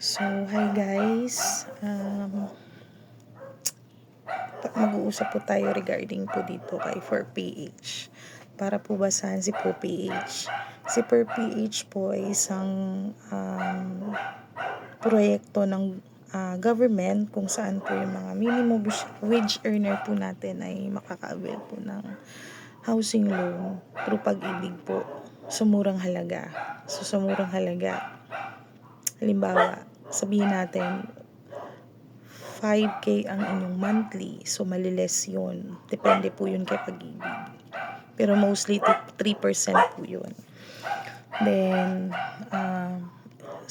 So, hi guys. Mag-uusap po tayo regarding po dito kay 4PH. Para po basahan si 4PH. Si 4PH po ay isang proyekto ng government kung saan po yung mga minimum wage earner po natin ay makaka-avail po ng housing loan through Pag-ibig po sa murang halaga. So, sa murang halaga, halimbawa, sabihin natin 5K ang inyong monthly. So, maliles yun. Depende po yun kay Pag-ibig. Pero mostly 3% po yun. Then,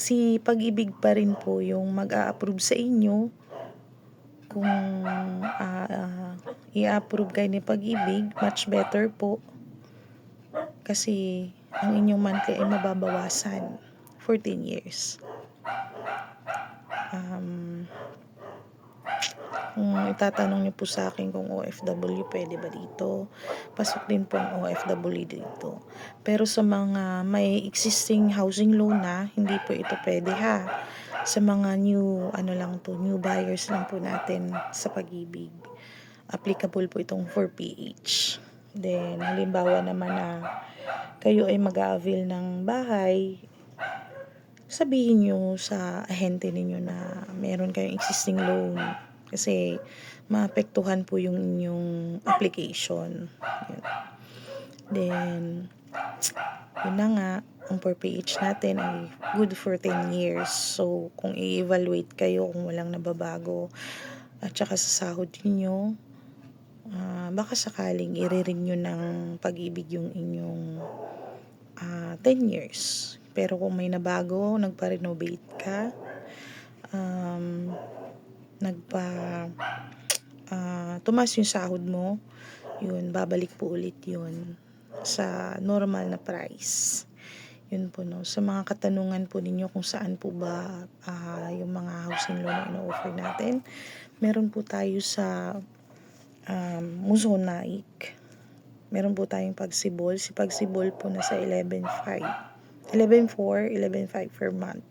si Pag-ibig pa rin po yung mag-a-approve sa inyo kung i-approve kayo ni Pag-ibig, much better po. Kasi, ang inyong monthly ay mababawasan for 10 years. Kung itatanong niyo po sa akin kung OFW pwede ba dito, pasok din po ang OFW dito. Pero sa mga may existing housing loan na, hindi po ito pwede ha. Sa mga new buyers lang po natin sa Pag-ibig, applicable po itong 4PH. Then, halimbawa naman na kayo ay mag-a-avail ng bahay, sabihin nyo sa ahente ninyo na meron kayong existing loan kasi maapektuhan po yung inyong application. Yun. Then, yun na nga, ang 4PH natin ay good for 10 years. So, kung i-evaluate kayo kung walang nababago at saka sa sahod niyo, baka sakaling i-renew ng Pag-ibig yung inyong 10 years. Pero kung may nabago, nagpa-renovate ka, tumas yung sahod mo, yun, babalik po ulit yun sa normal na price. Yun po, no. Sa mga katanungan po ninyo kung saan po ba yung mga housing loan na ino-offer natin, meron po tayo sa Muzonaik. Meron po tayong Pagsibol. Si Pagsibol po nasa 11.4, 11.5 per month.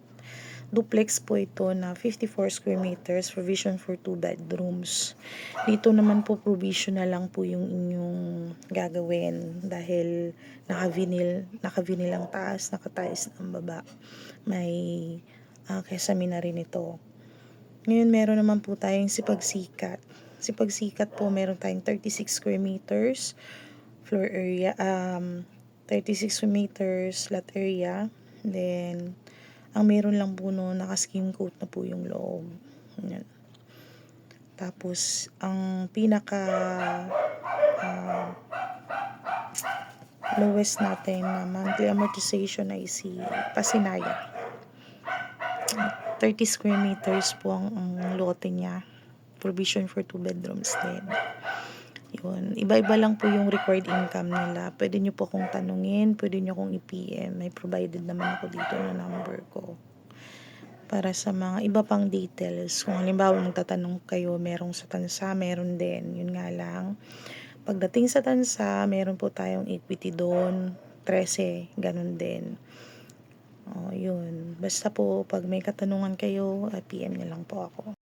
Duplex po ito na 54 square meters, provision for 2 bedrooms. Dito naman po provisional lang po yung inyong gagawin dahil naka-vinyl ang taas, naka-tiles ang baba. May kesame na rin ito. Ngayon meron naman po tayong si Pagsikat. Si Pagsikat po meron tayong 36 square meters floor area, 36 meters lot area. Then, ang meron lang po no, naka-skim coat na po yung loob. Yan. Tapos, ang pinaka lowest natin na monthly amortization ay si Pasinaya. 30 square meters po ang lote niya. Provision for 2 bedrooms din. Yun. Iba-iba lang po yung required income nila. Pwede nyo po akong tanungin, pwede nyo akong i-PM. May provided naman ako dito na number ko. Para sa mga iba pang details, kung halimbawa magtatanong kayo, merong sa Tansa, meron din. Yun nga lang. Pagdating sa Tansa, meron po tayong equity doon, 13, ganun din. Yun. Basta po, pag may katanungan kayo, PM nyo lang po ako.